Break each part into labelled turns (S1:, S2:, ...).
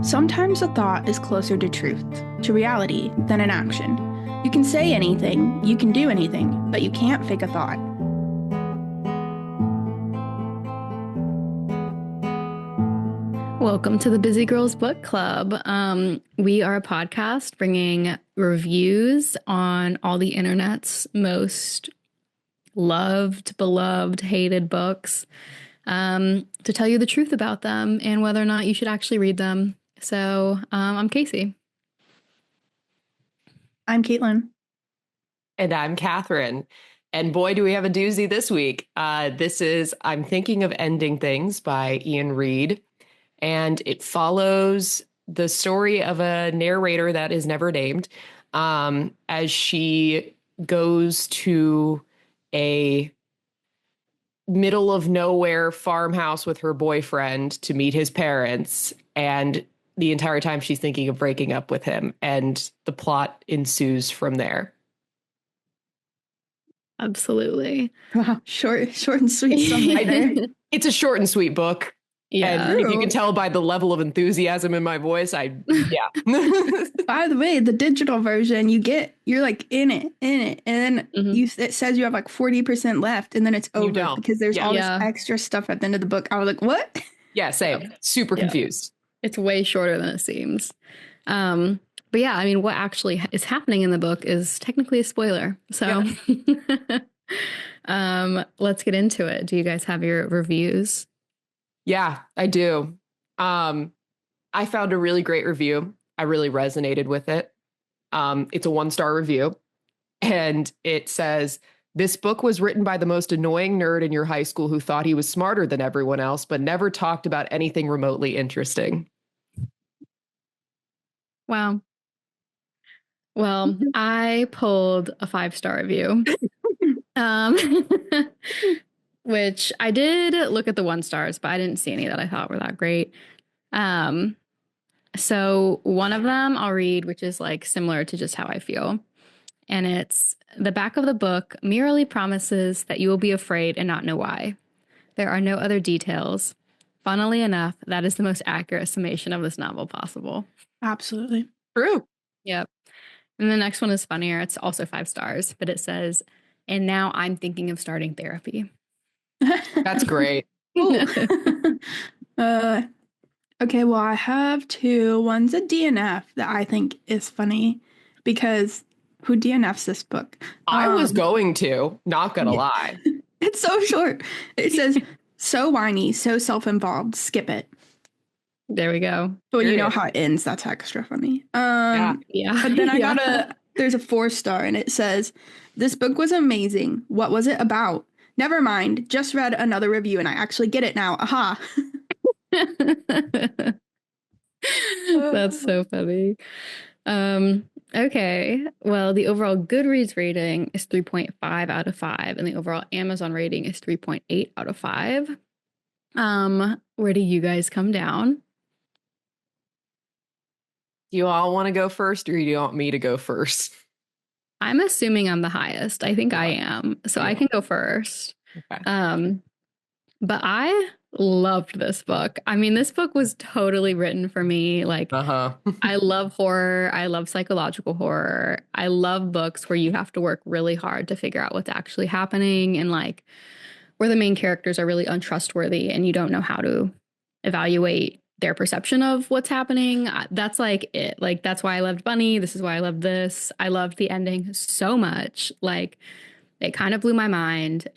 S1: Sometimes a thought is closer to truth, to reality, than an action. You can say anything, you can do anything, but you can't fake a thought.
S2: Welcome to the Busy Girls Book Club. We are a podcast bringing reviews on all the internet's most loved, beloved, hated books to tell you the truth about them and whether or not you should actually read them. So I'm Casey.
S1: I'm Caitlin.
S3: And I'm Catherine. And boy, do we have a doozy this week. This is I'm Thinking of Ending Things by Ian Reid. And it follows the story of a narrator that is never named as she goes to a middle of nowhere farmhouse with her boyfriend to meet his parents. And the entire time she's thinking of breaking up with him. And the plot ensues from there.
S2: Absolutely.
S1: Wow, short and sweet summary there.
S3: It's a short and sweet book.
S2: Yeah.
S3: And if you can tell by the level of enthusiasm in my voice, yeah.
S1: By the way, the digital version, you're like in it, and then it says you have like 40% left, and then it's over because there's all this extra stuff at the end of the book. I was like, what?
S3: Yeah, same. Super confused.
S2: It's way shorter than it seems. But yeah, I mean, what actually is happening in the book is technically a spoiler. So let's get into it. Do you guys have your reviews?
S3: Yeah, I do. I found a really great review. I really resonated with it. It's a 1-star review. And it says, "This book was written by the most annoying nerd in your high school who thought he was smarter than everyone else, but never talked about anything remotely interesting."
S2: Wow. Well, I pulled a 5-star review. Which I did look at the 1 stars, but I didn't see any that I thought were that great. So one of them I'll read, which is like similar to just how I feel. And it's the back of the book merely promises that you will be afraid and not know why. There are no other details. Funnily enough, that is the most accurate summation of this novel possible.
S1: Absolutely.
S3: True.
S2: Yep. And the next one is funnier. It's also 5 stars, but it says, "And now I'm thinking of starting therapy."
S3: That's great.
S1: Okay, well, I have 2. One's a DNF that I think is funny because who DNFs this book?
S3: I was going to, not gonna lie.
S1: It's so short. It says, "So whiny, so self-involved, skip it."
S2: There we go.
S1: But you know how it ends. That's extra funny.
S2: Yeah.
S1: But then I got there's a 4-star and it says, "This book was amazing. What was it about? Never mind. Just read another review and I actually get it now. Aha."
S2: That's so funny. Okay. Well, the overall Goodreads rating is 3.5 out of 5, and the overall Amazon rating is 3.8 out of 5. Where do you guys come down?
S3: Do you all want to go first, or do you want me to go first?
S2: I'm assuming I'm the highest. I think I am. So I can go first. Okay. But I loved this book. I mean, this book was totally written for me. Like, I love horror. I love psychological horror. I love books where you have to work really hard to figure out what's actually happening and like where the main characters are really untrustworthy and you don't know how to evaluate their perception of what's happening. That's like it. Like, that's why I loved Bunny. This is why I love this. I loved the ending so much. Like, it kind of blew my mind.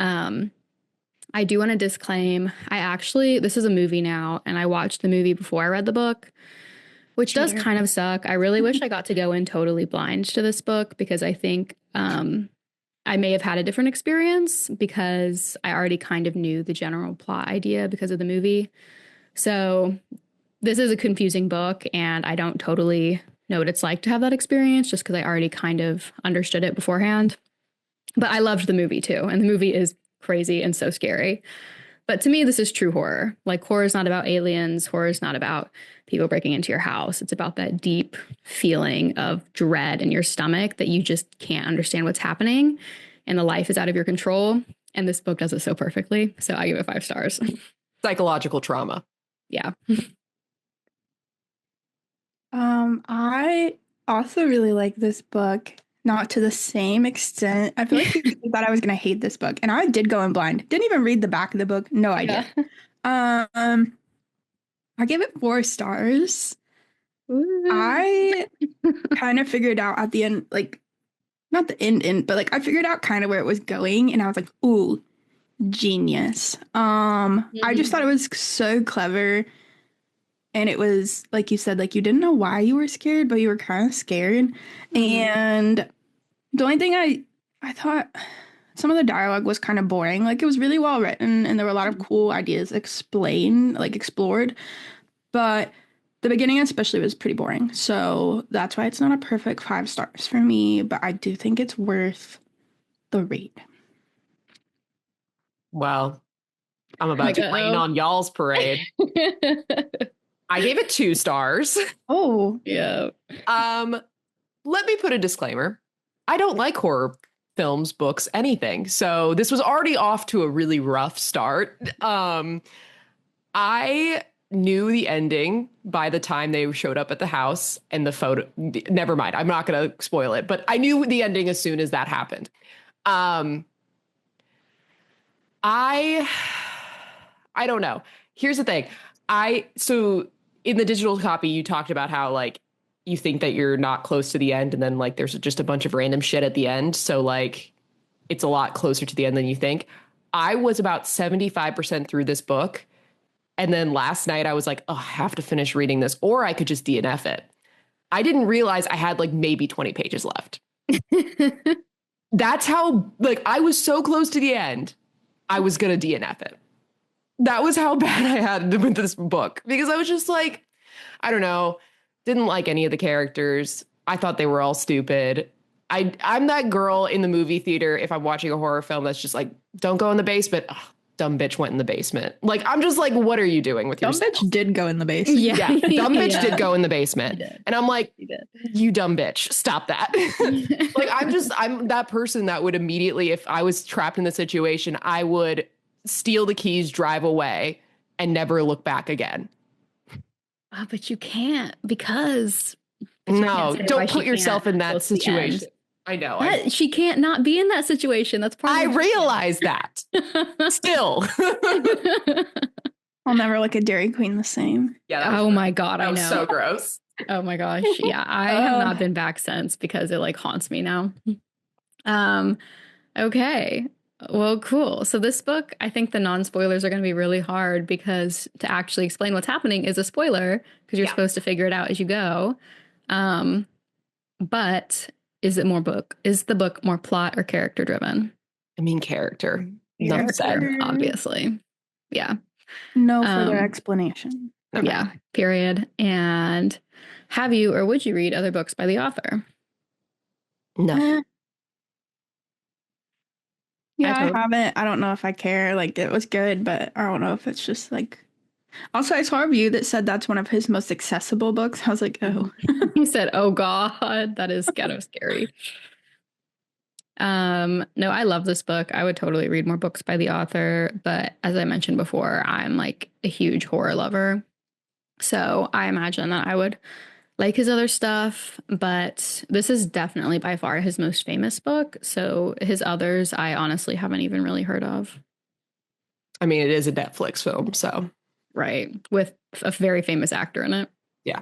S2: I do want to disclaim, this is a movie now, and I watched the movie before I read the book, which does kind of suck. I really wish I got to go in totally blind to this book because I think I may have had a different experience because I already kind of knew the general plot idea because of the movie. So this is a confusing book, and I don't totally know what it's like to have that experience just because I already kind of understood it beforehand. But I loved the movie too, and the movie is crazy and so scary. But to me, this is true horror. Like, horror is not about aliens. Horror is not about people breaking into your house. It's about that deep feeling of dread in your stomach that you just can't understand what's happening and the life is out of your control. And this book does it so perfectly. So I give it 5 stars.
S3: Psychological trauma.
S2: Yeah.
S1: I also really like this book, not to the same extent. I feel like people thought I was gonna hate this book, and I did go in blind. Didn't even read the back of the book. No idea. Yeah. I gave it 4 stars. Ooh. I kind of figured out at the end, like, not the end, but like I figured out kind of where it was going, and I was like, ooh, genius. I just thought it was so clever. And it was, like you said, like you didn't know why you were scared, but you were kind of scared. And the only thing I thought some of the dialogue was kind of boring. Like it was really well written and there were a lot of cool ideas explored. But the beginning especially was pretty boring. So that's why it's not a perfect 5 stars for me. But I do think it's worth the read.
S3: Well, I'm about to rain on y'all's parade. I gave it 2 stars.
S1: Oh,
S2: yeah.
S3: Let me put a disclaimer. I don't like horror films, books, anything. So this was already off to a really rough start. I knew the ending by the time they showed up at the house and the photo. Never mind. I'm not going to spoil it, but I knew the ending as soon as that happened. I don't know. Here's the thing. So in the digital copy, you talked about how like you think that you're not close to the end and then like there's just a bunch of random shit at the end. So like it's a lot closer to the end than you think. I was about 75% through this book. And then last night I was like, oh, I have to finish reading this or I could just DNF it. I didn't realize I had like maybe 20 pages left. That's how like I was so close to the end. I was going to DNF it. That was how bad I had with this book because I was just like, I don't know, didn't like any of the characters. I thought they were all stupid. I'm that girl in the movie theater if I'm watching a horror film that's just like, don't go in the basement. Ugh, dumb bitch went in the basement. Like, I'm just like, what are you doing with yourself?
S1: Dumb bitch did go in the basement.
S3: Yeah, dumb bitch did go in the basement. And I'm like, you dumb bitch, stop that. Like, I'm that person that would immediately, if I was trapped in the situation, I would steal the keys, drive away, and never look back again.
S2: Oh, but you can't because...
S3: No, don't put yourself in that situation. I know.
S2: She can't not be in that situation. That's part
S3: I realize that. Still.
S1: I'll never look at Dairy Queen the same.
S2: Yeah. Oh my God. I know.
S3: So gross.
S2: Oh my gosh. Yeah. I have not been back since because it like haunts me now. Okay. Well, cool. So this book, I think the non-spoilers are going to be really hard because to actually explain what's happening is a spoiler because you're supposed to figure it out as you go. But is it more book? Is the book more plot or character driven?
S3: I mean, character. Enough said,
S2: obviously. Yeah.
S1: No further explanation.
S2: Okay. Yeah. Period. And have you or would you read other books by the author?
S3: No.
S1: Yeah, I haven't. I don't know if I care. Like, it was good, but I don't know if it's just like. Also, I saw a review that said that's one of his most accessible books. I was like, oh.
S2: He said, oh God, that is kind of scary. No, I love this book. I would totally read more books by the author. But as I mentioned before, I'm like a huge horror lover. So I imagine that I would like his other stuff. But this is definitely by far his most famous book. So his others, I honestly haven't even really heard of.
S3: I mean, it is a Netflix film, so.
S2: Right. With a very famous actor in it.
S3: Yeah.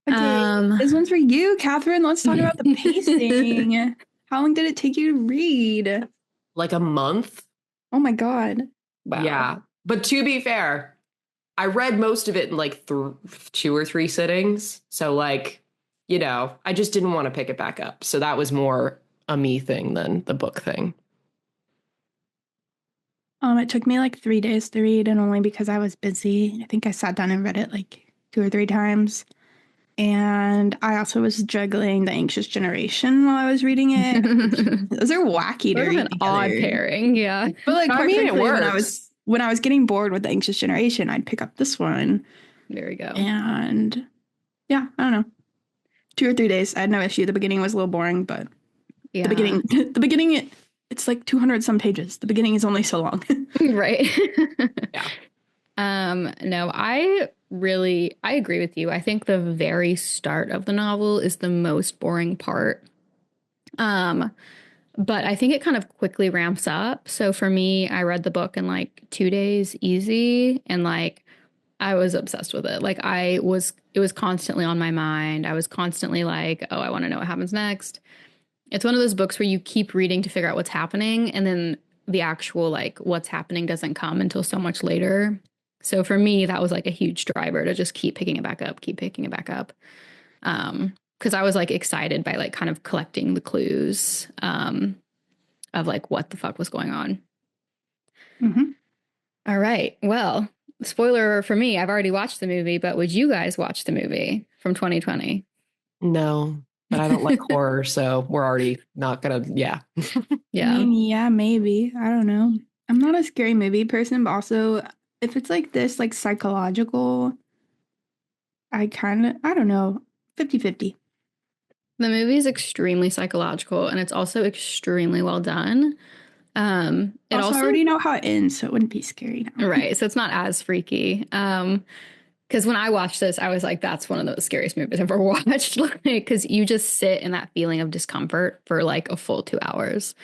S1: Okay, this one's for you, Catherine. Let's talk about the pacing. How long did it take you to read?
S3: Like a month.
S1: Oh my God.
S3: Wow. Yeah. But to be fair, I read most of it in like 2 or 3 sittings. So like, you know, I just didn't want to pick it back up. So that was more a me thing than the book thing.
S1: It took me like 3 days to read, and only because I was busy. I think I sat down and read it like 2 or 3 times. And I also was juggling The Anxious Generation while I was reading it. Those are wacky to read.
S2: An odd pairing, yeah.
S1: But like, I mean, it works. When I was getting bored with The Anxious Generation, I'd pick up this one.
S2: There we go.
S1: And yeah, I don't know. 2 or 3 days. I had no issue. The beginning was a little boring, but the beginning, it's like 200 some pages. The beginning is only so long.
S2: Right.
S3: Yeah.
S2: No, I really, I agree with you. I think the very start of the novel is the most boring part. But I think it kind of quickly ramps up. So for me, I read the book in like 2 days, easy, and like I was obsessed with it. Like it was constantly on my mind. I was constantly like, oh, I want to know what happens next. It's one of those books where you keep reading to figure out what's happening, and then the actual like what's happening doesn't come until so much later. So for me, that was like a huge driver to just keep picking it back up, keep picking it back up. Because I was like excited by like kind of collecting the clues of like what the fuck was going on.
S1: Mm-hmm.
S2: All right. Well, spoiler for me, I've already watched the movie, but would you guys watch the movie from 2020?
S3: No, but I don't like horror, so we're already not gonna. Yeah.
S2: Yeah.
S1: I mean, yeah, maybe. I don't know. I'm not a scary movie person, but also if it's like this, like psychological, I don't know, 50-50.
S2: The movie is extremely psychological, and it's also extremely well done. It
S1: also, I already know how it ends, so it wouldn't be scary now.
S2: Right. So it's not as freaky. Because when I watched this, I was like, that's one of the scariest movies I've ever watched. Because you just sit in that feeling of discomfort for like a full 2 hours.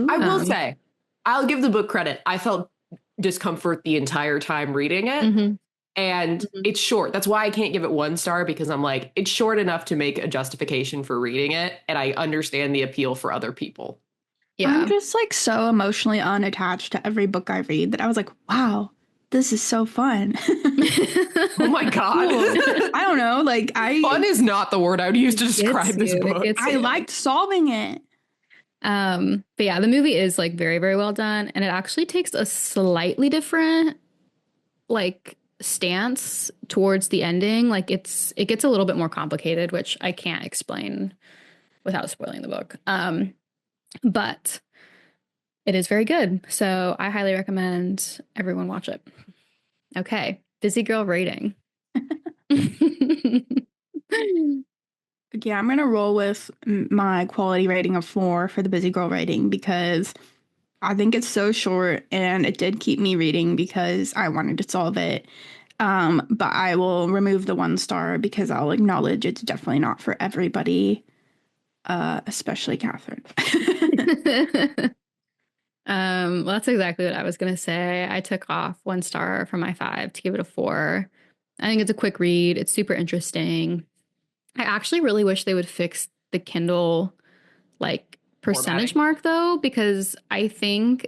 S3: I will say, I'll give the book credit. I felt discomfort the entire time reading it. Mm-hmm. And it's short. That's why I can't give it 1 star, because I'm like, it's short enough to make a justification for reading it. And I understand the appeal for other people.
S1: Yeah. I'm just like so emotionally unattached to every book I read that I was like, wow, this is so fun.
S3: Oh my God.
S1: Cool. I don't know. Like
S3: fun is not the word I would use to describe this book.
S1: I liked solving it.
S2: But yeah, the movie is like very, very well done. And it actually takes a slightly different like stance towards the ending. Like it gets a little bit more complicated, which I can't explain without spoiling the book. But it is very good. So I highly recommend everyone watch it. Okay. Busy Girl rating.
S1: Yeah, I'm going to roll with my quality rating of 4 for the Busy Girl rating, because I think it's so short and it did keep me reading because I wanted to solve it. But I will remove the 1 star because I'll acknowledge it's definitely not for everybody, especially Catherine.
S2: Well, that's exactly what I was going to say. I took off 1 star from my 5 to give it a 4. I think it's a quick read. It's super interesting. I actually really wish they would fix the Kindle like percentage mark though, because I think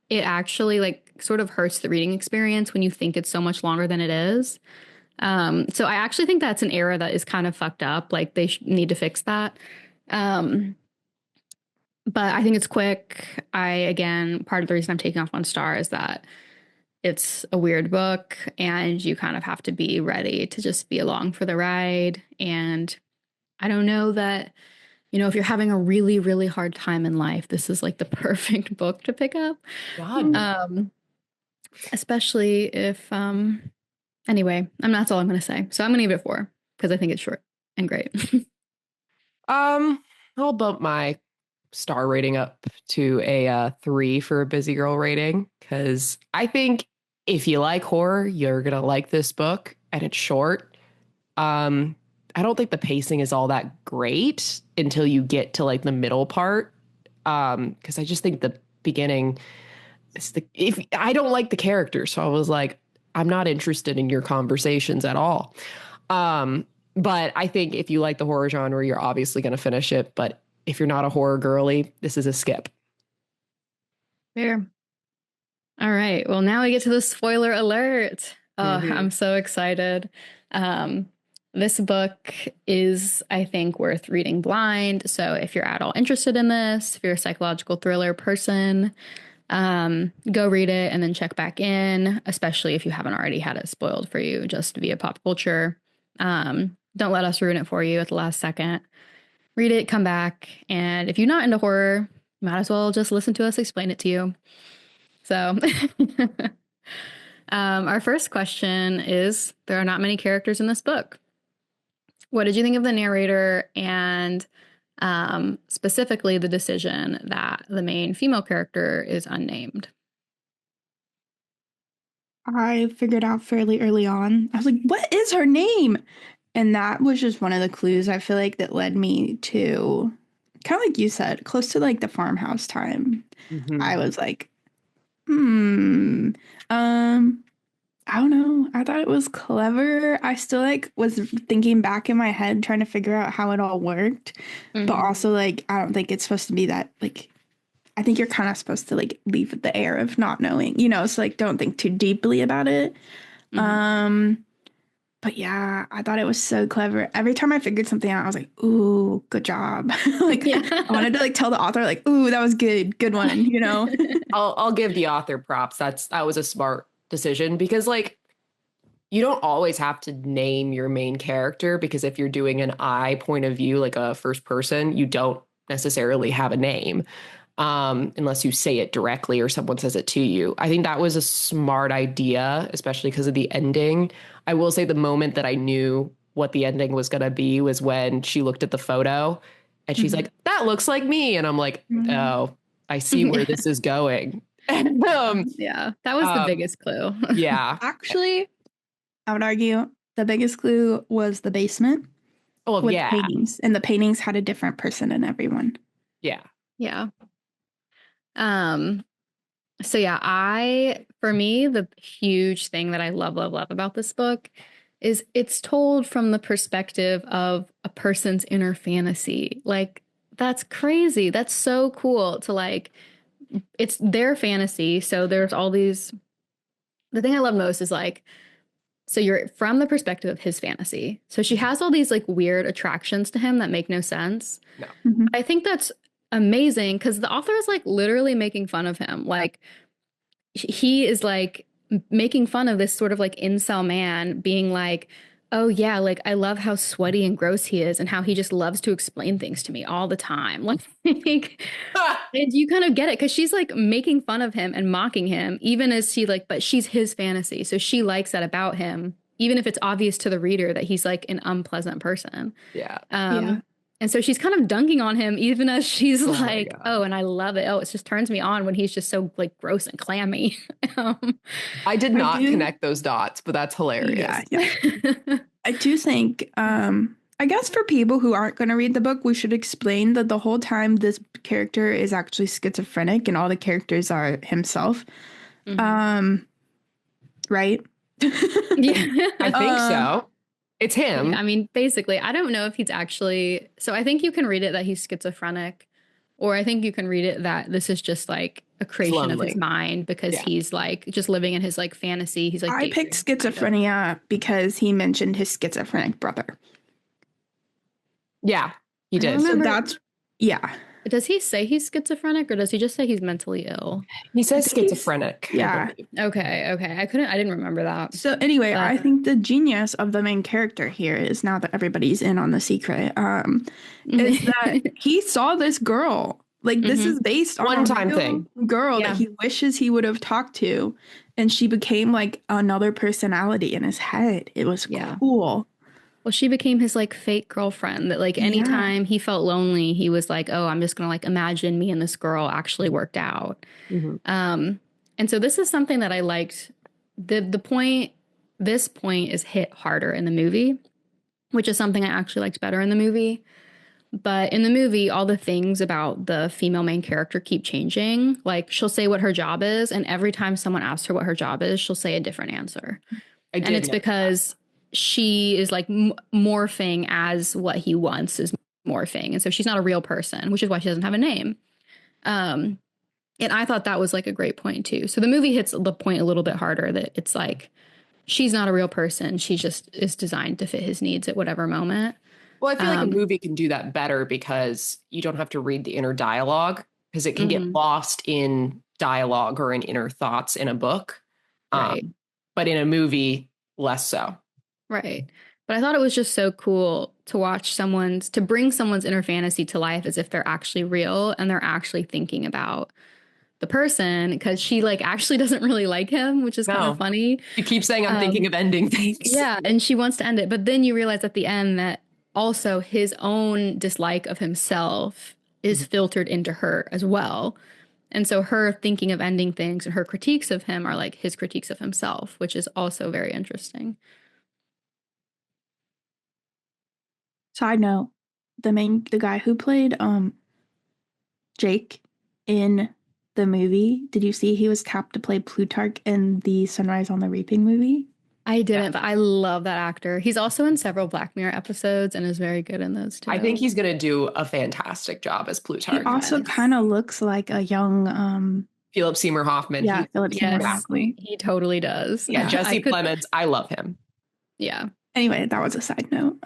S2: it actually like sort of hurts the reading experience when you think it's so much longer than it is. So I actually think that's an error that is kind of fucked up. Like they need to fix that. But I think it's quick. Again, part of the reason I'm taking off 1 star is that it's a weird book and you kind of have to be ready to just be along for the ride. And I don't know that, if you're having a really, really hard time in life, this is like the perfect book to pick up. God. Especially if, anyway, that's all I'm going to say. So I'm going to give it a 4 because I think it's short and great.
S3: I'll bump my star rating up to a 3 for a Busy Girl rating, because I think if you like horror, you're going to like this book, and it's short. I don't think the pacing is all that great until you get to like the middle part. Because I just think the beginning, if I don't like the characters, so I was like, I'm not interested in your conversations at all. But I think if you like the horror genre, you're obviously going to finish it. But if you're not a horror girly, this is a skip.
S2: Fair. All right. Well, now we get to the spoiler alert. Oh, I'm so excited. This book is, I think, worth reading blind. So if you're at all interested in this, if you're a psychological thriller person, go read it and then check back in, especially if you haven't already had it spoiled for you just via pop culture. Don't let us ruin it for you at the last second. Read it, come back. And if you're not into horror, might as well just listen to us explain it to you. So our first question is, there are not many characters in this book. What did you think of the narrator and specifically the decision that the main female character is unnamed?
S1: I figured out fairly early on. I was like, what is her name? And that was just one of the clues I feel like that led me to kind of like you said, close to like the farmhouse time. I was like, I don't know. I thought it was clever. I still like was thinking back in my head trying to figure out how it all worked. But also like I don't think it's supposed to be that like I think you're kind of supposed to like leave the air of not knowing, you know, so like don't think too deeply about it. But yeah, I thought it was so clever. Every time I figured something out, I was like, ooh, good job. Like I wanted to like tell the author like, ooh, that was good. Good one, you know.
S3: I'll give the author props. That was a smart decision because like you don't always have to name your main character because if you're doing an I point of view, like a first person, you don't necessarily have a name unless you say it directly or someone says it to you. I think that was a smart idea, especially because of the ending. I will say the moment that I knew what the ending was going to be was when she looked at the photo and she's like, that looks like me. And I'm like, oh, I see where this is going.
S2: Yeah, that was the biggest clue.
S3: Yeah.
S1: Actually, I would argue the biggest clue was the basement.
S3: Oh,
S1: with paintings. And the paintings had a different person in everyone.
S3: Yeah.
S2: Yeah. So yeah, for me, the huge thing that I love about this book is it's told from the perspective of a person's inner fantasy. Like, that's crazy. That's so cool to like, it's their fantasy. So there's all these, the thing I love most is like, so you're from the perspective of his fantasy. So she has all these like weird attractions to him that make no sense.
S3: No.
S2: I think that's amazing because the author is like literally making fun of him. Like he is like making fun of this sort of like incel man being like, oh yeah, like I love how sweaty and gross he is and how he just loves to explain things to me all the time. Like and you kind of get it because she's like making fun of him and mocking him even as she like, but she's his fantasy. So she likes that about him, even if it's obvious to the reader that he's like an unpleasant person.
S3: Yeah.
S2: And so she's kind of dunking on him even as she's like, oh, and I love it. Oh, it just turns me on when he's just so like gross and clammy.
S3: I did not connect those dots, but that's hilarious.
S1: Yeah. I do think, I guess for people who aren't going to read the book, we should explain that the whole time this character is actually schizophrenic and all the characters are himself. Right?
S3: Yeah, I think so. It's him.
S2: Yeah, I mean, basically, I don't know if he's actually. So I think you can read it that he's schizophrenic, or I think you can read it that this is just like a creation of his mind because he's like just living in his like fantasy. He's like,
S1: I picked schizophrenia because he mentioned his schizophrenic brother.
S3: Yeah, he did.
S1: So that's
S2: Does he say he's schizophrenic or does he just say he's mentally ill?
S3: He says schizophrenic.
S1: Yeah.
S2: Okay. I didn't remember that.
S1: So anyway, I think the genius of the main character here is now that everybody's in on the secret, is that he saw this girl. Like this is based on
S3: one-time thing.
S1: Girl that he wishes he would have talked to, and she became like another personality in his head. It was cool.
S2: Well, she became his like fake girlfriend that like anytime he felt lonely, he was like, oh, I'm just going to like imagine me and this girl actually worked out. And so this is something that I liked. This point is hit harder in the movie, which is something I actually liked better in the movie. But in the movie, all the things about the female main character keep changing. Like she'll say what her job is. And every time someone asks her what her job is, she'll say a different answer. And it's because she is like morphing as what he wants is morphing. And so she's not a real person, which is why she doesn't have a name. And I thought that was like a great point too. So the movie hits the point a little bit harder that it's like, she's not a real person. She just is designed to fit his needs at whatever moment.
S3: Well, I feel like a movie can do that better because you don't have to read the inner dialogue because it can get lost in dialogue or in inner thoughts in a book.
S2: Right.
S3: But in a movie, less so.
S2: Right. But I thought it was just so cool to watch to bring someone's inner fantasy to life as if they're actually real and they're actually thinking about the person because she like actually doesn't really like him, which is kind of funny.
S3: She keeps saying, I'm thinking of ending things.
S2: Yeah. And she wants to end it. But then you realize at the end that also his own dislike of himself is filtered into her as well. And so her thinking of ending things and her critiques of him are like his critiques of himself, which is also very interesting.
S1: Side note, the guy who played Jake in the movie, did you see he was tapped to play Plutarch in the Sunrise on the Reaping movie?
S2: I didn't, but I love that actor. He's also in several Black Mirror episodes and is very good in those too.
S3: I think he's going to do a fantastic job as Plutarch.
S1: He also kind of looks like a young
S3: Philip Seymour Hoffman.
S1: Yeah, Philip Seymour Hoffman.
S2: He totally does.
S3: Yeah, Jesse Plemons. I love him.
S2: Yeah.
S1: Anyway, that was a side note.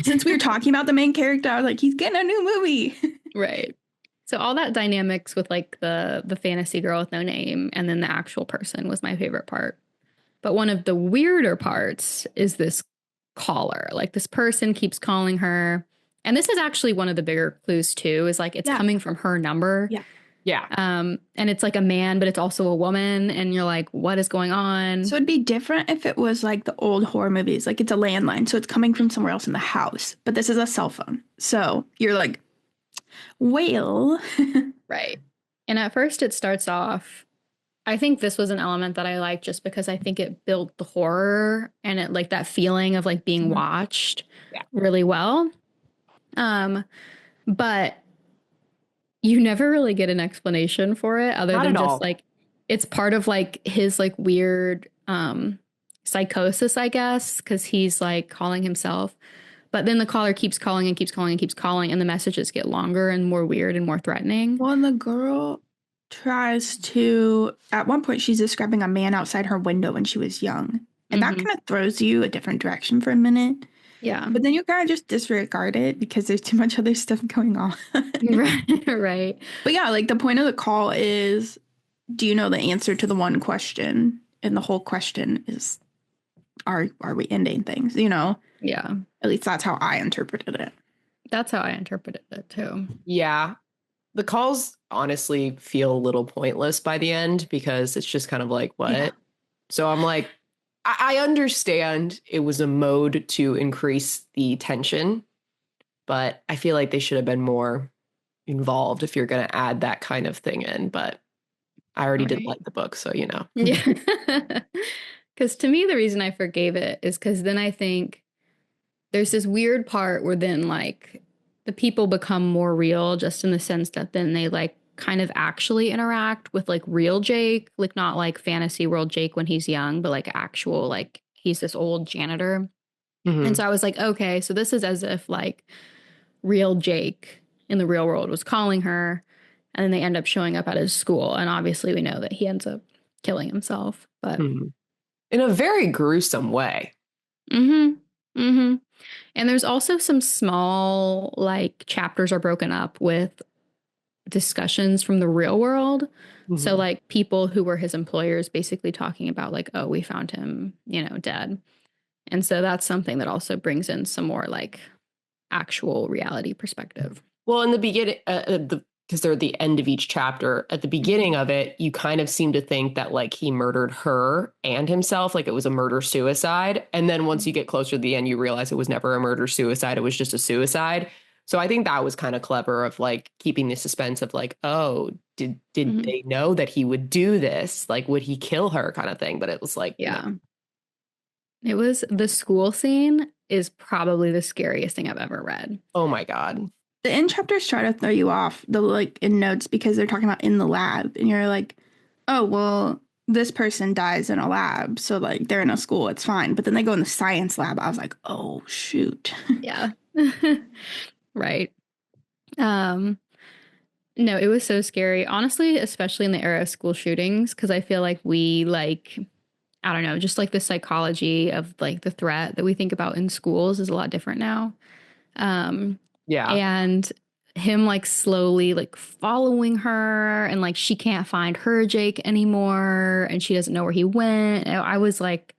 S1: Since we were talking about the main character, I was like, he's getting a new movie.
S2: Right. So all that dynamics with like the fantasy girl with no name and then the actual person was my favorite part. But one of the weirder parts is this caller. Like this person keeps calling her. And this is actually one of the bigger clues too, is like it's coming from her number.
S1: Yeah.
S3: Yeah.
S2: And it's like a man, but it's also a woman. And you're like, what is going on?
S1: So it'd be different if it was like the old horror movies. Like it's a landline. So it's coming from somewhere else in the house. But this is a cell phone. So you're like, well.
S2: Right. And at first it starts off, I think this was an element that I liked just because I think it built the horror and it like that feeling of like being watched really well. But you never really get an explanation for it other than just like it's part of like his like weird psychosis, I guess, because he's like calling himself. But then the caller keeps calling and keeps calling and keeps calling, and the messages get longer and more weird and more threatening.
S1: Well, and the girl tries to, at one point, she's describing a man outside her window when she was young. And that kind of throws you a different direction for a minute.
S2: Yeah.
S1: But then you kind of just disregard it because there's too much other stuff going on.
S2: Right.
S1: But yeah, like the point of the call is, do you know the answer to the one question? And the whole question is, are we ending things, you know?
S2: Yeah.
S1: At least that's how I interpreted it.
S2: That's how I interpreted it too.
S3: Yeah. The calls honestly feel a little pointless by the end because it's just kind of like, what? Yeah. So I'm like, I understand it was a mode to increase the tension, but I feel like they should have been more involved if you're going to add that kind of thing in. But I already did like the book, so you know.
S2: Yeah. Because to me, the reason I forgave it is because then I think there's this weird part where then like the people become more real just in the sense that then they like kind of actually interact with like real Jake, like not like fantasy world Jake when he's young, but like actual, like he's this old janitor. Mm-hmm. And so I was like, okay, so this is as if like real Jake in the real world was calling her and then they end up showing up at his school. And obviously we know that he ends up killing himself, but
S3: in a very gruesome way.
S2: And there's also some small like chapters are broken up with discussions from the real world. So like people who were his employers basically talking about like, oh, we found him, you know, dead. And so that's something that also brings in some more like actual reality perspective.
S3: Well, in the beginning, because they're at the end of each chapter, at the beginning of it, you kind of seem to think that like he murdered her and himself, like it was a murder-suicide. And then once you get closer to the end, you realize it was never a murder-suicide. It was just a suicide. So I think that was kind of clever of like keeping the suspense of like, oh, did they know that he would do this? Like, would he kill her kind of thing? But it was like,
S2: no. It was the school scene is probably the scariest thing I've ever read.
S3: Oh my God.
S1: The end chapters try to throw you off the like in notes because they're talking about in the lab and you're like, oh, well, this person dies in a lab. So like they're in a school. It's fine. But then they go in the science lab. I was like, oh, shoot.
S2: Yeah. Right. No, it was so scary. Honestly, especially in the era of school shootings, because I feel like we like, I don't know, just like the psychology of like the threat that we think about in schools is a lot different now.
S3: Yeah.
S2: And him like slowly like following her and like she can't find her Jake anymore and she doesn't know where he went. I was like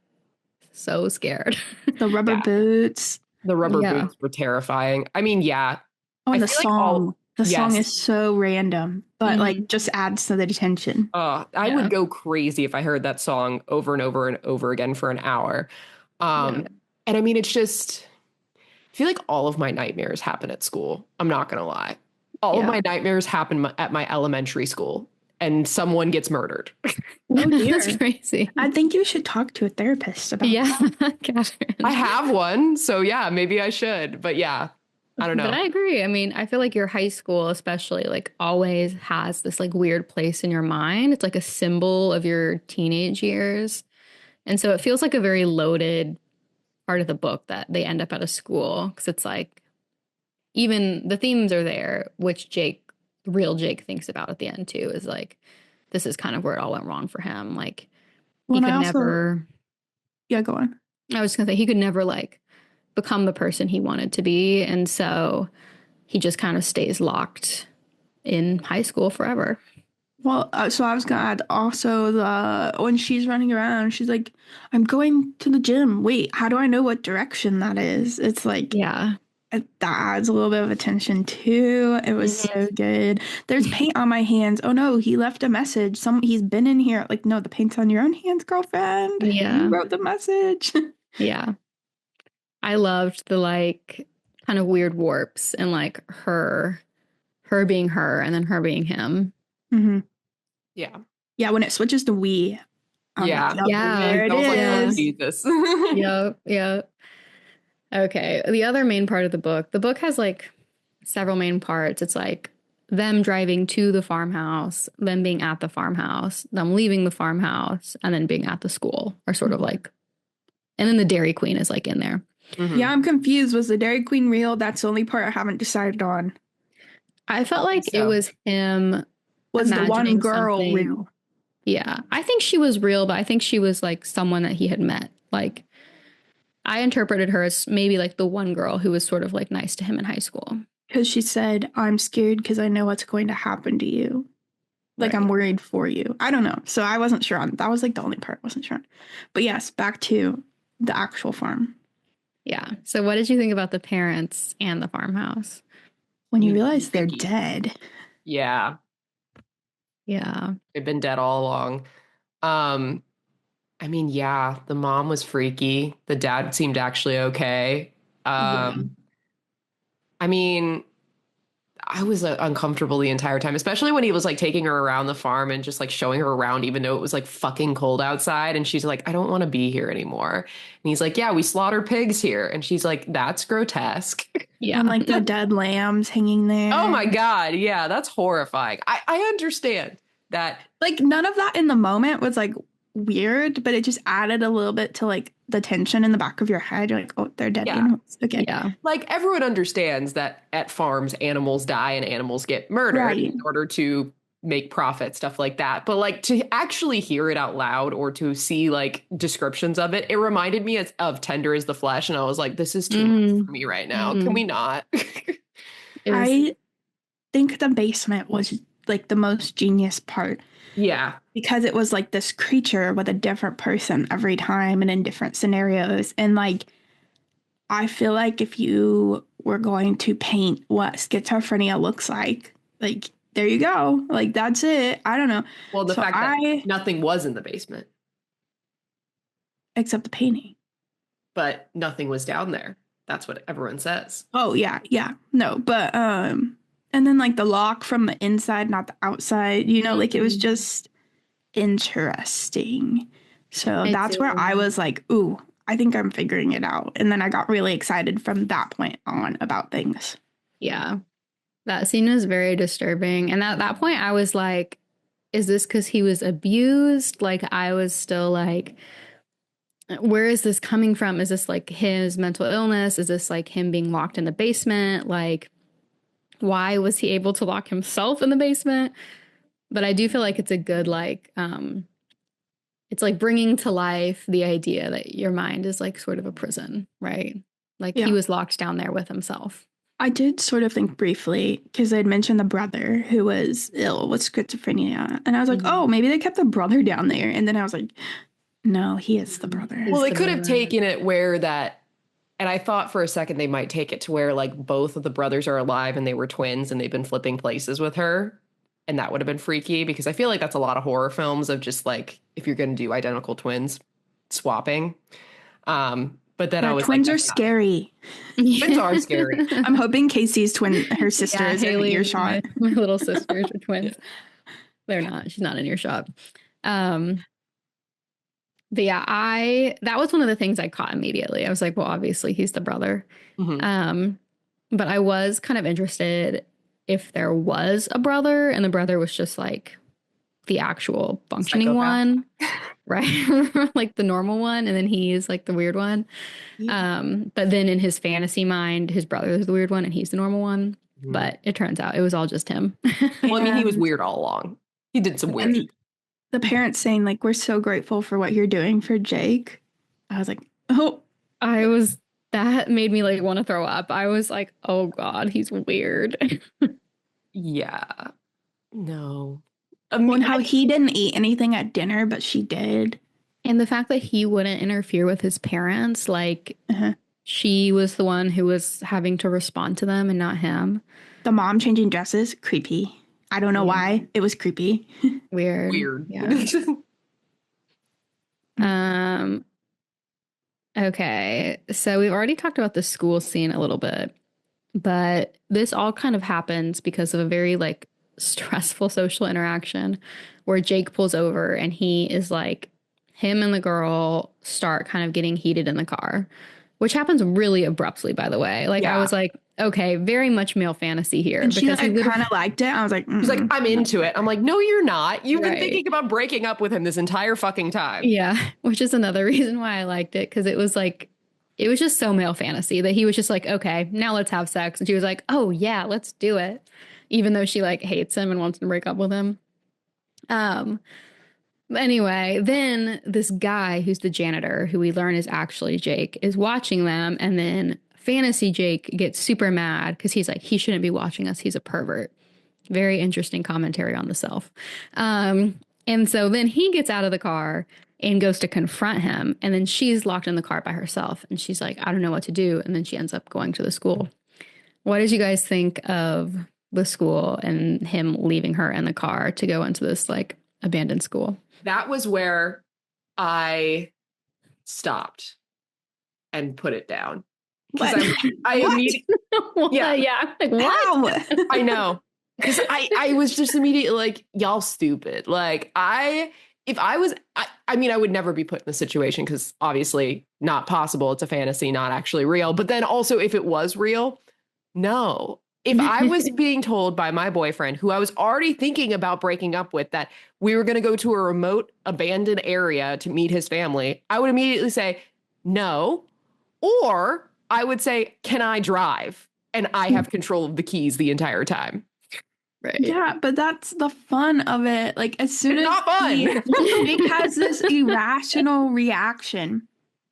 S2: so scared.
S1: The rubber boots.
S3: The rubber boots were terrifying. I mean, yeah.
S1: Oh, and the song. The song is so random, but like just adds to the tension.
S3: I would go crazy if I heard that song over and over and over again for an hour. And I mean, it's just, I feel like all of my nightmares happen at school. I'm not going to lie. All of my nightmares happen at my elementary school, and someone gets murdered.
S1: Oh dear.
S2: That's crazy.
S1: I think you should talk to a therapist about that.
S2: Catherine.
S3: I have one, so yeah, maybe I should. But yeah, I don't know.
S2: But I agree. I mean, I feel like your high school especially like always has this like weird place in your mind. It's like a symbol of your teenage years. And so it feels like a very loaded part of the book that they end up at a school, because it's like even the themes are there, which real Jake thinks about at the end too, is like, this is kind of where it all went wrong for him. Like he could never.
S1: Yeah, go on.
S2: I was gonna say he could never like become the person he wanted to be. And so he just kind of stays locked in high school forever.
S1: Well, so I was gonna add also when she's running around, she's like, I'm going to the gym. Wait, how do I know what direction that is? It's like,
S2: yeah,
S1: that adds a little bit of attention too. It was so good. There's paint on my hands. Oh no, he left a message. He's been in here. Like, no, the paint's on your own hands, girlfriend.
S2: Yeah.
S1: You wrote the message.
S2: Yeah. I loved the like kind of weird warps and like her being her and then her being him.
S1: Mm-hmm.
S3: Yeah.
S1: Yeah, when it switches to we.
S3: Yeah.
S1: There it is.
S3: Jesus.
S2: Yep. Okay. The other main part of the book has like several main parts. It's like them driving to the farmhouse, them being at the farmhouse, them leaving the farmhouse, and then being at the school, or sort of like, and then the Dairy Queen is like in there.
S1: Mm-hmm. Yeah, I'm confused. Was the Dairy Queen real? That's the only part I haven't decided on.
S2: I felt like it was him.
S1: Was the one girl real?
S2: Yeah, I think she was real, but I think she was like someone that he had met. Like, I interpreted her as maybe like the one girl who was sort of like nice to him in high school.
S1: Because she said, I'm scared because I know what's going to happen to you. Like, right. I'm worried for you. I don't know. So I wasn't sure on. That was like the only part I wasn't sure on. But yes, back to the actual farm.
S2: Yeah. So what did you think about the parents and the farmhouse?
S1: When you realize they're dead.
S3: Yeah.
S2: Yeah.
S3: They've been dead all along. I mean, yeah, the mom was freaky. The dad seemed actually okay. I mean, I was uncomfortable the entire time, especially when he was like taking her around the farm and just like showing her around, even though it was like fucking cold outside. And she's like, I don't want to be here anymore. And he's like, yeah, we slaughter pigs here. And she's like, that's grotesque.
S1: Yeah. And like the dead lambs hanging there.
S3: Oh my God. Yeah, that's horrifying. I understand that.
S1: Like none of that in the moment was like weird, but it just added a little bit to like the tension in the back of your head. You're like, oh, they're dead animals. Okay.
S2: Yeah.
S3: Like everyone understands that at farms, animals die and animals get murdered in order to make profit, stuff like that. But like to actually hear it out loud or to see like descriptions of it, it reminded me of Tender as the Flesh. And I was like, this is too much for me right now. Can we not?
S1: I think the basement was like the most genius part.
S3: Yeah.
S1: Because it was like this creature with a different person every time and in different scenarios. And like, I feel like if you were going to paint what schizophrenia looks like, there you go. Like, that's it. I don't know.
S3: Well, the fact that nothing was in the basement.
S1: Except the painting.
S3: But nothing was down there. That's what everyone says.
S1: Oh, yeah. Yeah. No, but, and then like the lock from the inside, not the outside, you know, like it was just interesting. So that's where I was like, ooh, I think I'm figuring it out. And then I got really excited from that point on about things.
S2: Yeah. That scene was very disturbing. And at that point I was like, is this because he was abused? Like I was still like, where is this coming from? Is this like his mental illness? Is this like him being locked in the basement? Like, why was he able to lock himself in the basement? But I do feel like it's a good, like, it's like bringing to life the idea that your mind is like sort of a prison, right? Like he was locked down there with himself.
S1: I did sort of think briefly, because I'd mentioned the brother who was ill with schizophrenia. And I was like, oh, maybe they kept the brother down there. And then I was like, no, he is the brother.
S3: Well, they could have taken it where that. And I thought for a second they might take it to where like both of the brothers are alive and they were twins and they've been flipping places with her. And that would have been freaky because I feel like that's a lot of horror films of just like, if you're going to do identical twins, swapping. But then I was
S1: twins are scary.
S3: Twins are scary.
S1: I'm hoping Casey's twin, her sister, is in earshot.
S2: My little sisters are twins. They're not. She's not in earshot. But yeah, that was one of the things I caught immediately. I was like, well, obviously he's the brother. Mm-hmm. But I was kind of interested if there was a brother and the brother was just like the actual functioning one, right? Like the normal one. And then he's like the weird one. Yeah. But then in his fantasy mind, his brother is the weird one and he's the normal one. Mm-hmm. But it turns out it was all just him.
S3: Well, I mean, he was weird all along. He did some weird.
S1: The parents saying like, we're so grateful for what you're doing for Jake. I was like, oh.
S2: That made me like want to throw up. I was like, oh God, he's weird.
S3: Yeah. No.
S1: And how he didn't eat anything at dinner, but she did.
S2: And the fact that he wouldn't interfere with his parents, like she was the one who was having to respond to them and not him.
S1: The mom changing dresses, creepy. I don't know why. It was creepy.
S2: Weird. Yeah. Okay. So we've already talked about the school scene a little bit, but this all kind of happens because of a very like stressful social interaction where Jake pulls over and he is like, him and the girl start kind of getting heated in the car, which happens really abruptly, by the way. Like I was like, okay, very much male fantasy here.
S1: And she kind of liked it. I was like,
S3: she's like, I'm into it. I'm like, no, you're not. You've been thinking about breaking up with him this entire fucking time.
S2: Yeah, which is another reason why I liked it, because it was like, it was just so male fantasy that he was just like, okay, now let's have sex. And she was like, oh yeah, let's do it. Even though she like hates him and wants to break up with him. Anyway, then this guy who's the janitor, who we learn is actually Jake, is watching them, and then fantasy Jake gets super mad because he's like, he shouldn't be watching us. He's a pervert. Very interesting commentary on the self. And so then he gets out of the car and goes to confront him. And then she's locked in the car by herself. And she's like, I don't know what to do. And then she ends up going to the school. What did you guys think of the school and him leaving her in the car to go into this like abandoned school?
S3: That was where I stopped and put it down. I immediately,
S2: yeah. Like, what?
S3: I know. Because I was just immediately like, y'all stupid. Like if I was, I mean, I would never be put in the situation because obviously not possible. It's a fantasy, not actually real. But then also if it was real, no. If I was being told by my boyfriend, who I was already thinking about breaking up with, that we were going to go to a remote abandoned area to meet his family, I would immediately say no. Or I would say, can I drive? And I have control of the keys the entire time.
S1: Right. Yeah, but that's the fun of it. Like as soon as
S3: not fun.
S1: Nick has this irrational reaction.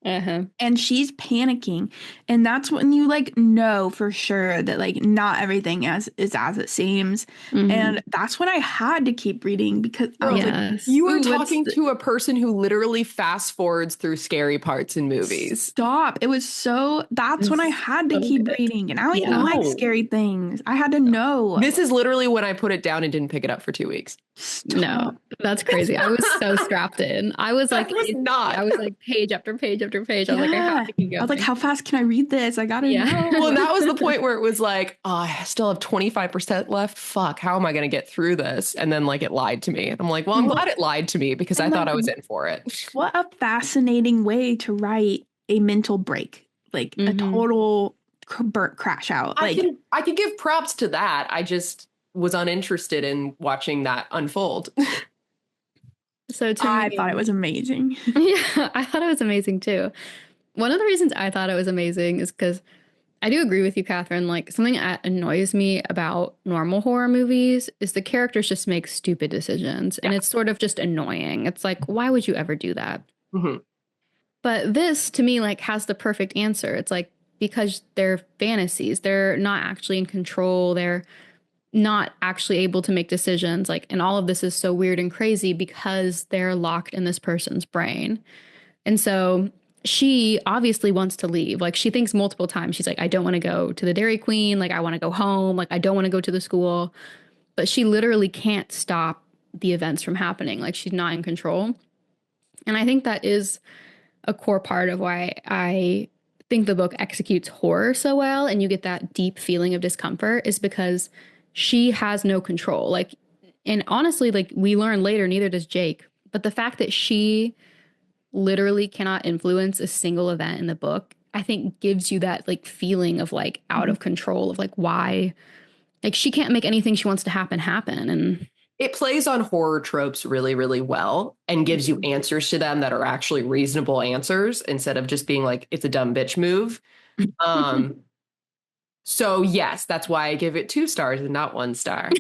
S1: And she's panicking, and that's when you like know for sure that like not everything is as it seems. And that's when I had to keep reading because I was like,
S3: you were talking to a person who literally fast forwards through scary parts in movies.
S1: Stop. It was so that's when I had to keep reading, and I don't even like scary things. I had to know.
S3: This is literally when I put it down and didn't pick it up for 2 weeks.
S2: Stop. No, that's crazy. I was so strapped in. I was like, I was like page after page after page. I was like, I have to keep going.
S1: I was like, how fast can I read this? I gotta know.
S3: Well, that was the point where it was like, oh, I still have 25% left. Fuck, how am I going to get through this? And then like it lied to me. And I'm like, well, I'm glad it lied to me because I thought I was in for it.
S1: What a fascinating way to write a mental break, like a total burnt crash out. Like
S3: I can give props to that. I just was uninterested in watching that unfold.
S1: So I thought it was amazing.
S2: Yeah, I thought it was amazing too. One of the reasons I thought it was amazing is because I do agree with you, Catherine. Like something that annoys me about normal horror movies is the characters just make stupid decisions. And it's sort of just annoying. It's like, why would you ever do that? But this to me like has the perfect answer. It's like, because they're fantasies. They're not actually in control. They're not actually able to make decisions. Like, and all of this is so weird and crazy because they're locked in this person's brain. And so she obviously wants to leave. Like she thinks multiple times. She's like, I don't want to go to the Dairy Queen. Like I want to go home. Like I don't want to go to the school. But she literally can't stop the events from happening. Like she's not in control. And I think that is a core part of why I think the book executes horror so well and you get that deep feeling of discomfort is because she has no control. Like, and honestly, like we learn later, neither does Jake. But the fact that she literally cannot influence a single event in the book, I think gives you that like feeling of like out of control of like why, like she can't make anything she wants to happen. And
S3: it plays on horror tropes really, really well and gives you answers to them that are actually reasonable answers instead of just being like, it's a dumb bitch move. So yes, that's why I give it 2 stars and not 1 star.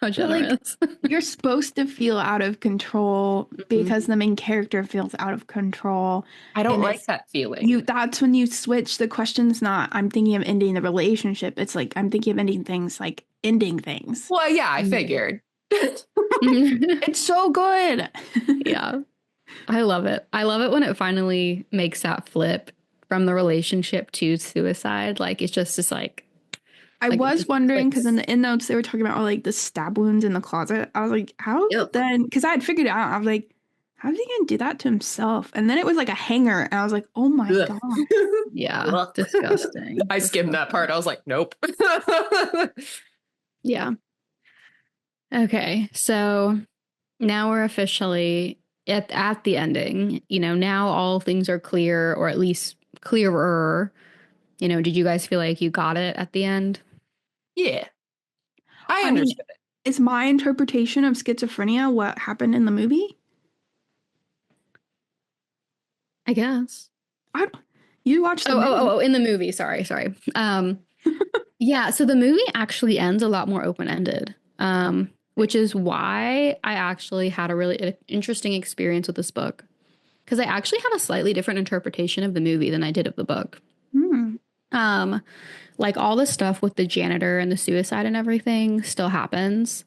S2: How generous.
S1: Like, you're supposed to feel out of control because the main character feels out of control.
S3: I don't like that feeling.
S1: That's when you switch. The question's not, I'm thinking of ending the relationship. It's like, I'm thinking of ending things, like ending things.
S3: Well, yeah, I figured.
S1: It's so good.
S2: Yeah. I love it. I love it when it finally makes that flip from the relationship to suicide. Like, it's just like,
S1: I was wondering, because in the end notes, they were talking about all like the stab wounds in the closet. I was like, how then? Because I had figured it out. I was like, how's he going to do that to himself? And then it was like a hanger. And I was like, oh my God.
S2: Yeah. Disgusting.
S3: I skimmed that part. I was like, nope.
S2: Yeah. Okay. So now we're officially at the ending. You know, now all things are clear, or at least clearer. You know, did you guys feel like you got it at the end?
S3: Yeah. I understood it.
S1: Is my interpretation of schizophrenia what happened in the movie?
S2: I guess.
S1: You watched the movie.
S2: Oh, in the movie. Sorry. Yeah, so the movie actually ends a lot more open-ended, which is why I actually had a really interesting experience with this book. Because I actually had a slightly different interpretation of the movie than I did of the book. Like all the stuff with the janitor and the suicide and everything still happens,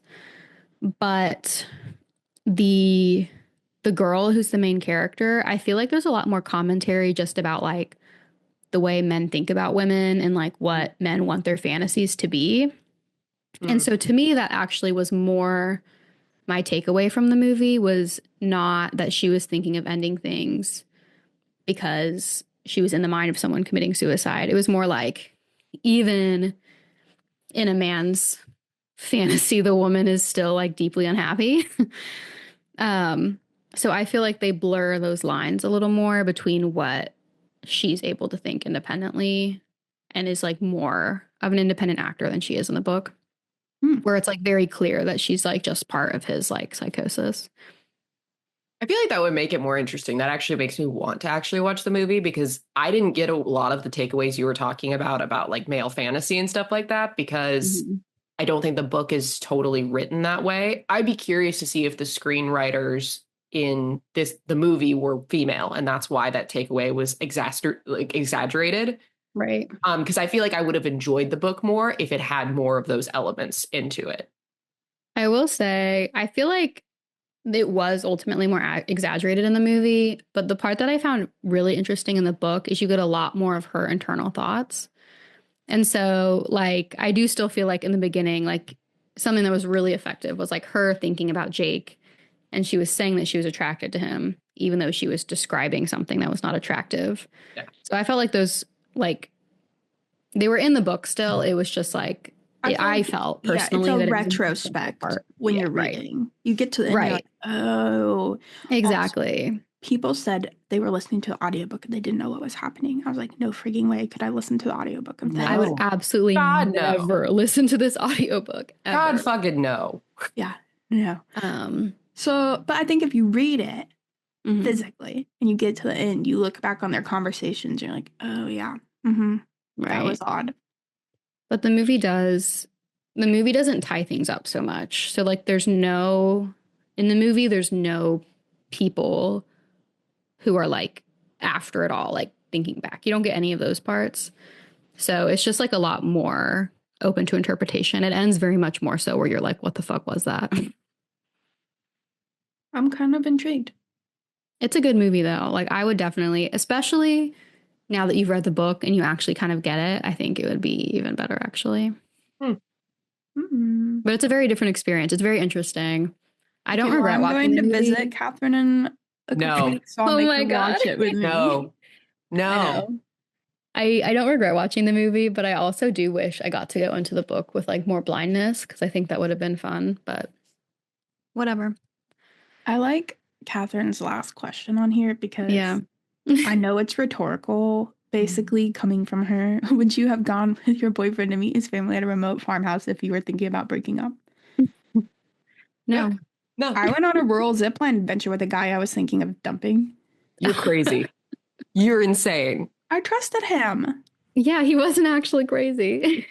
S2: but the girl who's the main character, I feel like there's a lot more commentary just about like the way men think about women and like what men want their fantasies to be. And so to me, that actually was more my takeaway from the movie, was not that she was thinking of ending things because she was in the mind of someone committing suicide. It was more like, even in a man's fantasy, the woman is still like deeply unhappy. So I feel like they blur those lines a little more between what she's able to think independently and is like more of an independent actor than she is in the book, where it's like very clear that she's like just part of his like psychosis.
S3: I feel like that would make it more interesting. That actually makes me want to actually watch the movie, because I didn't get a lot of the takeaways you were talking about like male fantasy and stuff like that, because I don't think the book is totally written that way. I'd be curious to see if the screenwriters in the movie were female, and that's why that takeaway was exaggerated.
S2: Right.
S3: Because I feel like I would have enjoyed the book more if it had more of those elements into it.
S2: I will say, I feel like it was ultimately more exaggerated in the movie, but the part that I found really interesting in the book is you get a lot more of her internal thoughts. And so, like, I do still feel like in the beginning, like, something that was really effective was like her thinking about Jake, and she was saying that she was attracted to him, even though she was describing something that was not attractive. Yeah. So I felt like those, like, they were in the book still. It was just like, I felt personally
S1: it's a
S2: that
S1: retrospect when you're reading. You get to the end, you're like, oh.
S2: Exactly.
S1: Also, people said they were listening to the audiobook and they didn't know what was happening. I was like, no freaking way could I listen to the audiobook of that.
S2: I would absolutely never listen to this audiobook. Ever.
S3: God fucking no.
S1: Yeah, no. So, but I think if you read it physically and you get to the end, you look back on their conversations, you're like, oh yeah, that was odd.
S2: But the movie doesn't tie things up so much. So like in the movie, there's no people who are like after it all, like thinking back. You don't get any of those parts. So it's just like a lot more open to interpretation. It ends very much more so where you're like, what the fuck was that?
S1: I'm kind of intrigued.
S2: It's a good movie though. Like I would definitely, especially now that you've read the book and you actually kind of get it, I think it would be even better, actually. But it's a very different experience. It's very interesting. I don't regret watching the movie.
S1: I'm going to visit Catherine in a couple weeks, so I'll make her watch it with me.
S3: No.
S2: I don't regret watching the movie, but I also do wish I got to go into the book with like more blindness because I think that would have been fun, but whatever.
S1: I like Catherine's last question on here because I know it's rhetorical, basically coming from her. Would you have gone with your boyfriend to meet his family at a remote farmhouse if you were thinking about breaking up?
S2: No.
S1: I went on a rural zipline adventure with a guy I was thinking of dumping.
S3: You're crazy. You're insane.
S1: I trusted him.
S2: Yeah, he wasn't actually crazy.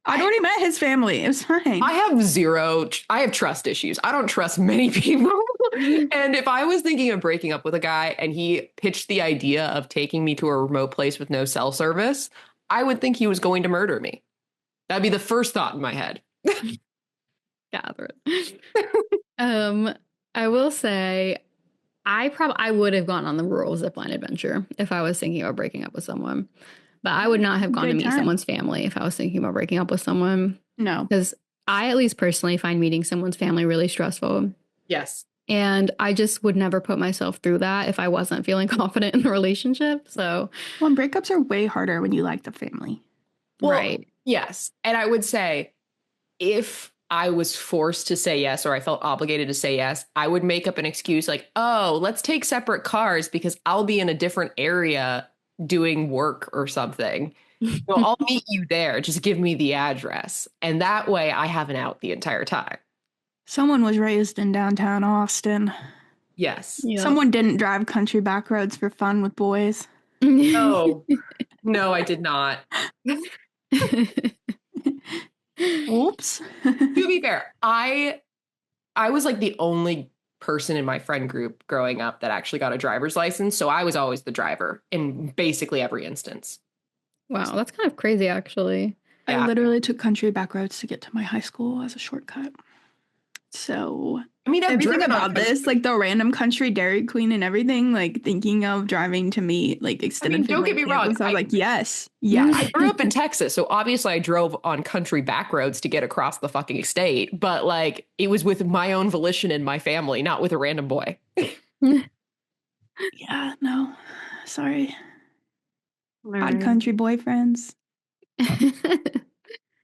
S1: I'd already met his family. It was fine.
S3: I have trust issues. I don't trust many people. And if I was thinking of breaking up with a guy and he pitched the idea of taking me to a remote place with no cell service, I would think he was going to murder me. That'd be the first thought in my head.
S2: Catherine. I will say I would have gone on the rural zipline adventure if I was thinking about breaking up with someone. But I would not have gone to meet someone's family if I was thinking about breaking up with someone.
S1: No.
S2: Because I at least personally find meeting someone's family really stressful.
S3: Yes.
S2: And I just would never put myself through that if I wasn't feeling confident in the relationship. So,
S1: well, breakups are way harder when you like the family.
S3: Well, right. Yes. And I would say if I was forced to say yes, or I felt obligated to say yes, I would make up an excuse like, oh, let's take separate cars because I'll be in a different area doing work or something. So I'll meet you there. Just give me the address. And that way I have an out the entire time.
S1: Someone was raised in downtown Austin.
S3: Yes.
S1: Yep. Someone didn't drive country back roads for fun with boys.
S3: No. No, I did not.
S1: Oops.
S3: To be fair, I was like the only person in my friend group growing up that actually got a driver's license. So I was always the driver in basically every instance.
S2: Wow, that's kind of crazy, actually.
S1: I literally took country back roads to get to my high school as a shortcut. So,
S3: I mean,
S1: everything about this, like the random country Dairy Queen and everything, like thinking of driving to meet like extended.
S3: Don't get me wrong.
S1: I was like, yes. I
S3: grew up in Texas, so obviously I drove on country back roads to get across the fucking state. But like, it was with my own volition and my family, not with a random boy.
S1: Yeah, no, sorry. Odd country boyfriends.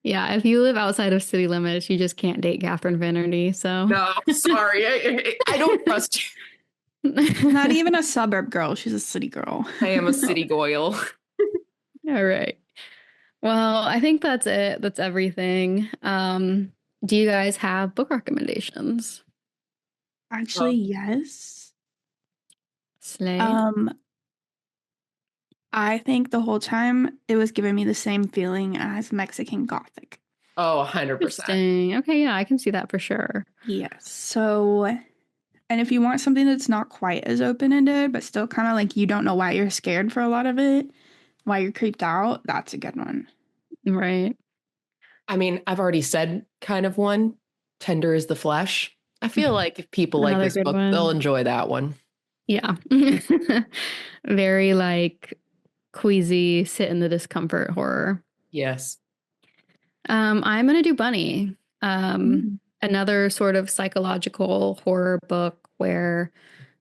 S2: Yeah, if you live outside of city limits, you just can't date Catherine Finnerty. So
S3: no, sorry, I don't trust you.
S1: Not even a suburb girl; she's a city girl.
S3: I am a city goyle.
S2: All right. Well, I think that's it. That's everything. Do you guys have book recommendations?
S1: Actually, yes.
S2: Slay.
S1: I think the whole time it was giving me the same feeling as Mexican Gothic.
S3: Oh, 100%.
S2: Okay, yeah, I can see that for sure.
S1: Yes. So, and if you want something that's not quite as open-ended, but still kind of like you don't know why you're scared for a lot of it, why you're creeped out, that's a good one.
S2: Right.
S3: I mean, I've already said kind of one. Tender is the Flesh. I feel like if people like this book, they'll enjoy that one.
S2: Yeah. Very like queasy, sit in the discomfort horror.
S3: Yes.
S2: I'm going to do Bunny. Another sort of psychological horror book where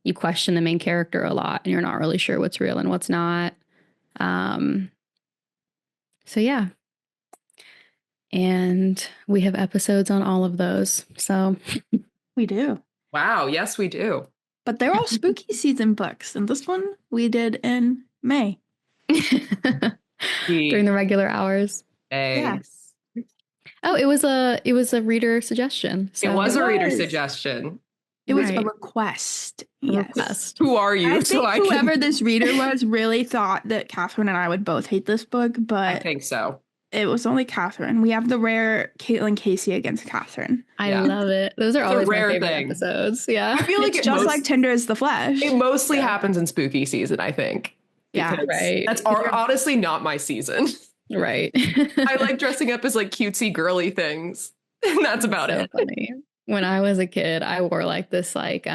S2: you question the main character a lot and you're not really sure what's real and what's not. So yeah. And we have episodes on all of those. So
S1: we do.
S3: Wow. Yes, we do.
S1: But they're all spooky season books. And this one we did in May.
S2: During the regular hours.
S3: Yes.
S2: Oh, it was a reader suggestion.
S3: So. It was a reader suggestion.
S1: It was a request. Yes.
S3: Who are you?
S1: I think whoever this reader was really thought that Catherine and I would both hate this book, but
S3: I think so.
S1: It was only Catherine. We have the rare Caitlin Casey against Catherine.
S2: I love it. Those are always my favorite episodes. Yeah.
S3: I feel like
S1: it's just like Tender is the Flesh.
S3: It mostly happens in spooky season, I think.
S1: Yeah.
S2: Right.
S3: That's honestly not my season.
S2: Right.
S3: I like dressing up as like cutesy girly things. And that's about it.
S2: Funny. When I was a kid, I wore like this like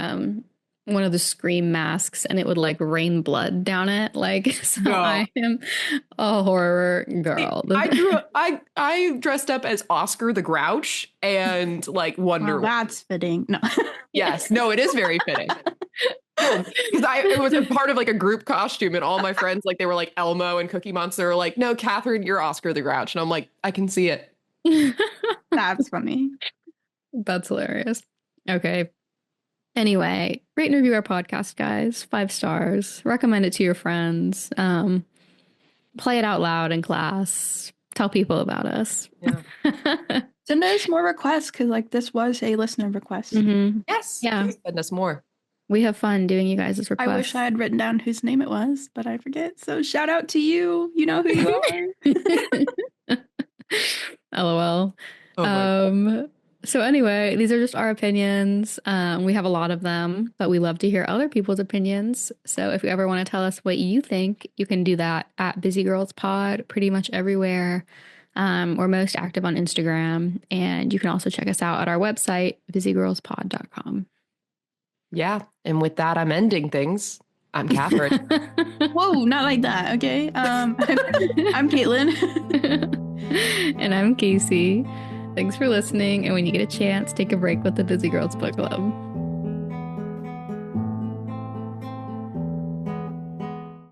S2: one of the Scream masks and it would like rain blood down it. Like, so I am a horror girl.
S3: I dressed up as Oscar the Grouch and like Wonder Woman.
S1: That's fitting. No.
S3: Yes. No, it is very fitting. home because it was a part of like a group costume, and all my friends, like they were like Elmo and Cookie Monster, were like, no, Catherine, you're Oscar the Grouch. And I'm like, I can see it.
S1: That's funny.
S2: That's hilarious. Okay. Anyway, rate and review our podcast, guys. 5 stars. Recommend it to your friends. Play it out loud in class. Tell people about us.
S1: Yeah. Send us more requests because like this was a listener request.
S3: Mm-hmm. Yes. Yeah. Please send us more.
S2: We have fun doing you guys' requests.
S1: I wish I had written down whose name it was, but I forget. So shout out to you. You know who you
S2: are. LOL. Oh so anyway, these are just our opinions. We have a lot of them, but we love to hear other people's opinions. So if you ever want to tell us what you think, you can do that at Busy Girls Pod pretty much everywhere. We're most active on Instagram, and you can also check us out at our website, busygirlspod.com.
S3: Yeah. And with that, I'm ending things. I'm Catherine.
S1: Whoa, not like that. Okay. I'm Caitlin.
S2: And I'm Casey. Thanks for listening. And when you get a chance, take a break with the Busy Girls Book Club.